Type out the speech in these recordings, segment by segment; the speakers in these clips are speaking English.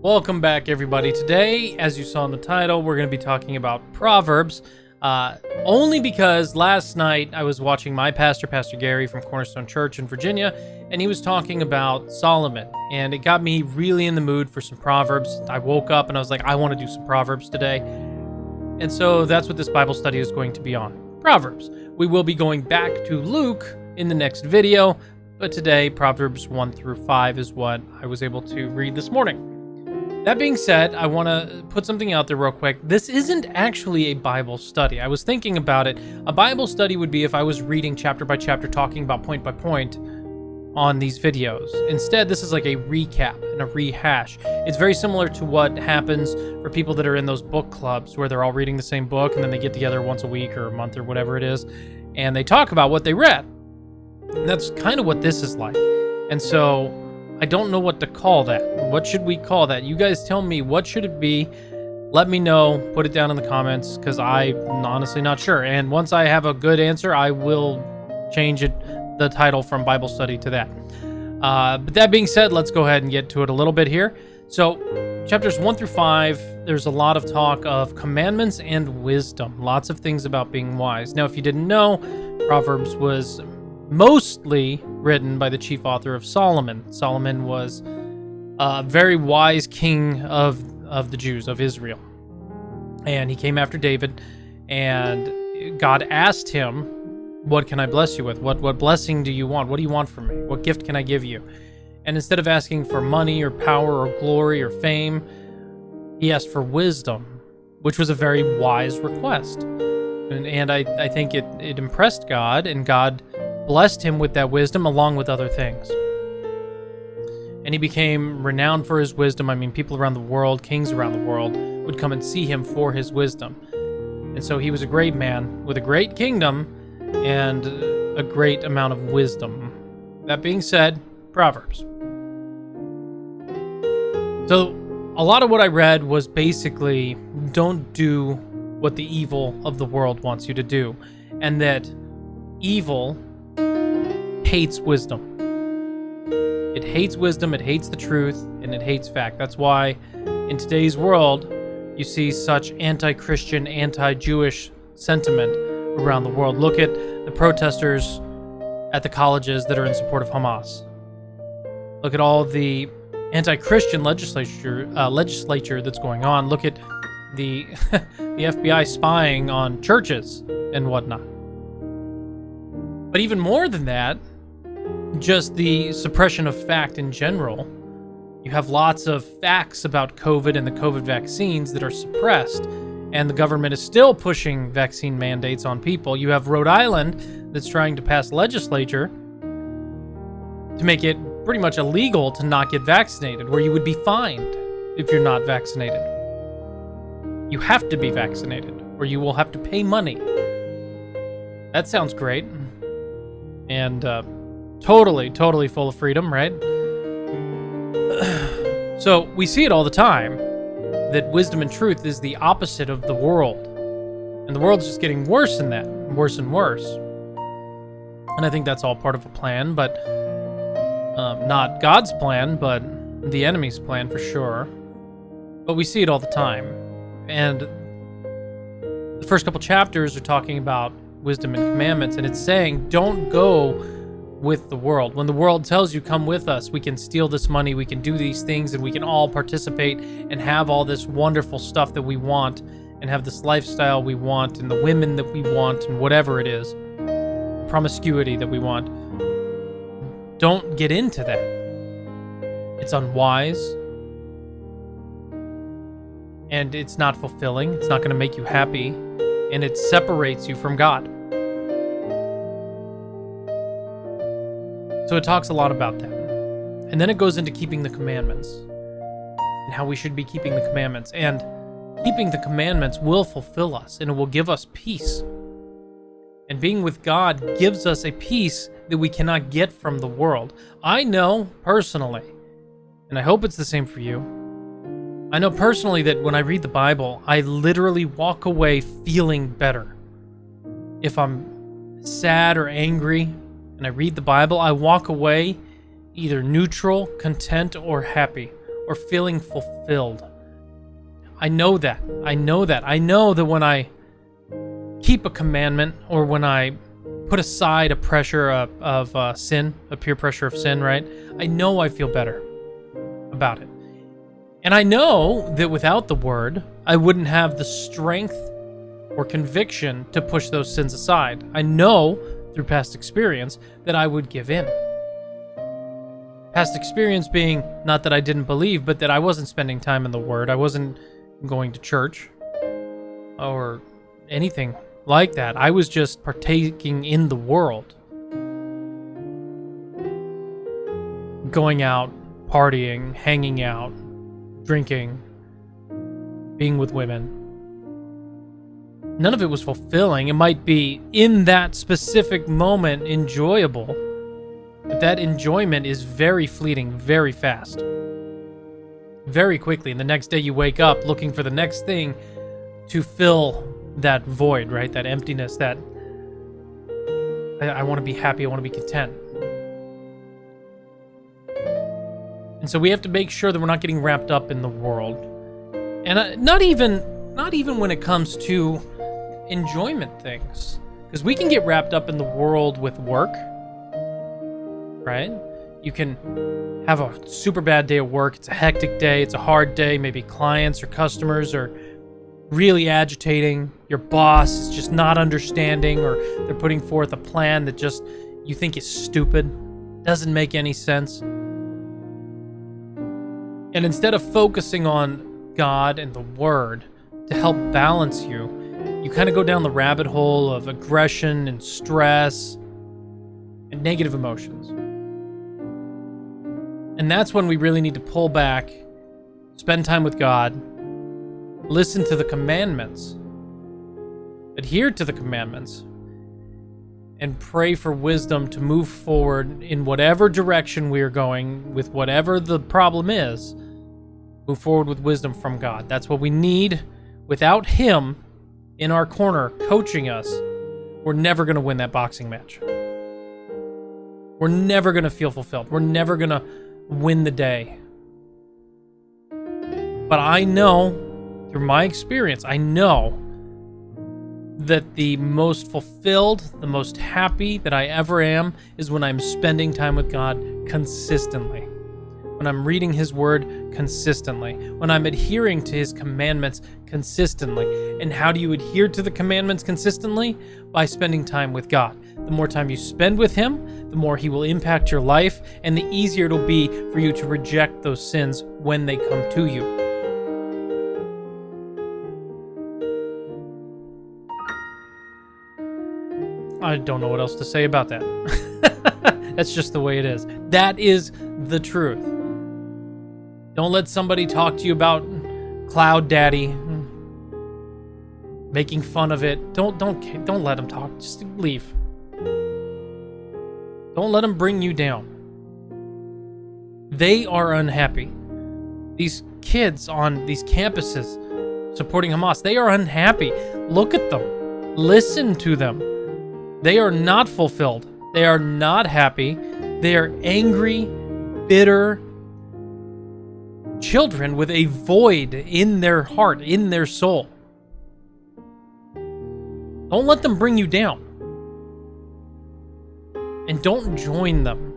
Welcome back, everybody. Today, as you saw in the title, we're going to be talking about Proverbs, only because last night I was watching my pastor, Pastor Gary from Cornerstone Church in Virginia, and he was talking about Solomon, and it got me really in the mood for some Proverbs. I woke up and I was like, I want to do some Proverbs today, and so that's what this Bible study is going to be on, Proverbs. We will be going back to Luke in the next video, but today, Proverbs 1 through 5 is what I was able to read this morning. That being said, I want to put something out there real quick. This isn't actually a Bible study. I was thinking about it. A Bible study would be if I was reading chapter by chapter, talking about point by point on these videos. Instead, this is like a recap and a rehash. It's very similar to what happens for people that are in those book clubs where they're all reading the same book and then they get together once a week or a month or whatever it is, and they talk about what they read. And that's kind of what this is like. And so I don't know what to call that. What should we call that? You guys tell me, what should it be? Let me know. Put it down in the comments, because I'm honestly not sure. And once I have a good answer, I will change the title from Bible study to that. But that being said, let's go ahead and get to it a little bit here. So chapters 1 through 5, there's a lot of talk of commandments and wisdom. Lots of things about being wise. Now, if you didn't know, Proverbs was mostly written by the chief author of Solomon. Solomon was a very wise king of the Jews, of Israel. And he came after David, and God asked him, what can I bless you with? What blessing do you want? What do you want from me? What gift can I give you? And instead of asking for money or power or glory or fame, he asked for wisdom, which was a very wise request. And I think it impressed God, and God blessed him with that wisdom along with other things. And he became renowned for his wisdom. I mean, people around the world, kings around the world, would come and see him for his wisdom. And so he was a great man with a great kingdom and a great amount of wisdom. That being said, Proverbs. So a lot of what I read was basically, don't do what the evil of the world wants you to do. And that evil hates wisdom. It hates wisdom, it hates the truth, and it hates fact. That's why in today's world, you see such anti-Christian, anti-Jewish sentiment around the world. Look at the protesters at the colleges that are in support of Hamas. Look at all the anti-Christian legislature that's going on. Look at the the FBI spying on churches and whatnot. But even more than that, just the suppression of fact in general. You have lots of facts about COVID and the COVID vaccines that are suppressed, and the government is still pushing vaccine mandates on people. You have Rhode Island that's trying to pass legislature to make it pretty much illegal to not get vaccinated, where you would be fined if you're not vaccinated. You have to be vaccinated, or you will have to pay money. That sounds great. And totally full of freedom, right? So we see it all the time, that wisdom and truth is the opposite of the world. And the world's just getting worse in that, worse and worse. And I think that's all part of a plan, but not God's plan, but the enemy's plan for sure. But we see it all the time. And the first couple chapters are talking about wisdom and commandments, and it's saying, don't go with the world. When the world tells you, come with us, we can steal this money, we can do these things, and we can all participate and have all this wonderful stuff that we want, and have this lifestyle we want, and the women that we want, and whatever it is, promiscuity that we want. Don't get into that. It's unwise, and it's not fulfilling. It's not going to make you happy, and it separates you from God. So it talks a lot about that. And then it goes into keeping the commandments and how we should be keeping the commandments. And keeping the commandments will fulfill us, and it will give us peace. And being with God gives us a peace that we cannot get from the world. I know personally, and I hope it's the same for you, I know personally that when I read the Bible, I literally walk away feeling better. If I'm sad or angry, and I read the Bible, I walk away either neutral, content, or happy. or feeling fulfilled. I know that. I know that when I keep a commandment, or when I put aside a pressure of sin, a peer pressure of sin, right? I know I feel better about it. And I know that without the word, I wouldn't have the strength or conviction to push those sins aside. I know through past experience that I would give in. Past experience being not that I didn't believe, but that I wasn't spending time in the word. I wasn't going to church or anything like that. I was just partaking in the world. Going out, partying, hanging out, drinking, being with women. None of it was fulfilling. It might be in that specific moment enjoyable, but that enjoyment is very fleeting, very fast, very quickly. And the next day you wake up looking for the next thing to fill that void, right? That emptiness, that I want to be happy, I want to be content. And so we have to make sure that we're not getting wrapped up in the world. And not even when it comes to enjoyment things. Because we can get wrapped up in the world with work, right? You can have a super bad day at work. It's a hectic day. It's a hard day. Maybe clients or customers are really agitating. Your boss is just not understanding, or they're putting forth a plan that just you think is stupid, doesn't make any sense. And instead of focusing on God and the Word to help balance you, you kind of go down the rabbit hole of aggression and stress and negative emotions. And that's when we really need to pull back, spend time with God, listen to the commandments, adhere to the commandments, and pray for wisdom to move forward in whatever direction we are going, with whatever the problem is. Move forward with wisdom from God. That's what we need. Without Him in our corner coaching us, we're never going to win that boxing match. We're never going to feel fulfilled. We're never going to win the day. But I know, through my experience, I know that the most fulfilled, the most happy that I ever am is when I'm spending time with God consistently. When I'm reading His Word consistently, when I'm adhering to His commandments consistently. And how do you adhere to the commandments consistently? By spending time with God. The more time you spend with Him, the more He will impact your life, and the easier it'll be for you to reject those sins when they come to you. I don't know what else to say about that. That's just the way it is. That is the truth. Don't let somebody talk to you about Cloud Daddy, making fun of it. Don't let them talk. Just leave. Don't let them bring you down. They are unhappy. These kids on these campuses supporting Hamas, they are unhappy. Look at them. Listen to them. They are not fulfilled. They are not happy. They are angry, bitter children with a void in their heart, in their soul. Don't let them bring you down. And don't join them.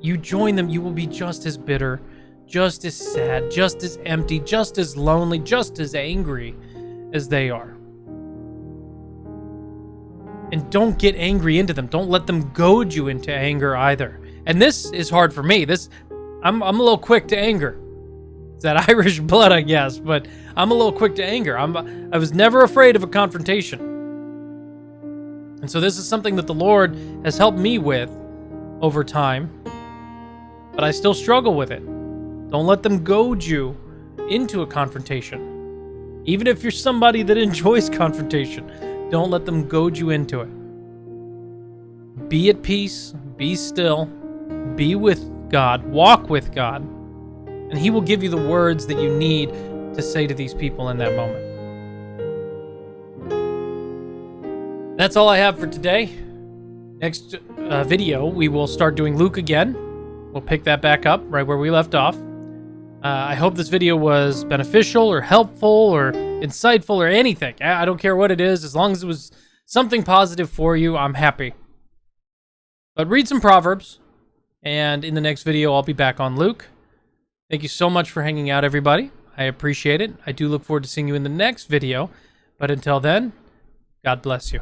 You join them, you will be just as bitter, just as sad, just as empty, just as lonely, just as angry as they are. And don't get angry into them. Don't let them goad you into anger either. And this is hard for me. I'm a little quick to anger. It's that Irish blood, I guess, but I'm a little quick to anger. I was never afraid of a confrontation. And so this is something that the Lord has helped me with over time, but I still struggle with it. Don't let them goad you into a confrontation. Even if you're somebody that enjoys confrontation, don't let them goad you into it. Be at peace, be still, be with God, walk with God, and He will give you the words that you need to say to these people in that moment. That's all I have for today. Next video, we will start doing Luke again. We'll pick that back up right where we left off. I hope this video was beneficial or helpful or insightful or anything. I don't care what it is. As long as it was something positive for you, I'm happy. But read some Proverbs, and in the next video, I'll be back on Luke. Thank you so much for hanging out, everybody. I appreciate it. I do look forward to seeing you in the next video. But until then, God bless you.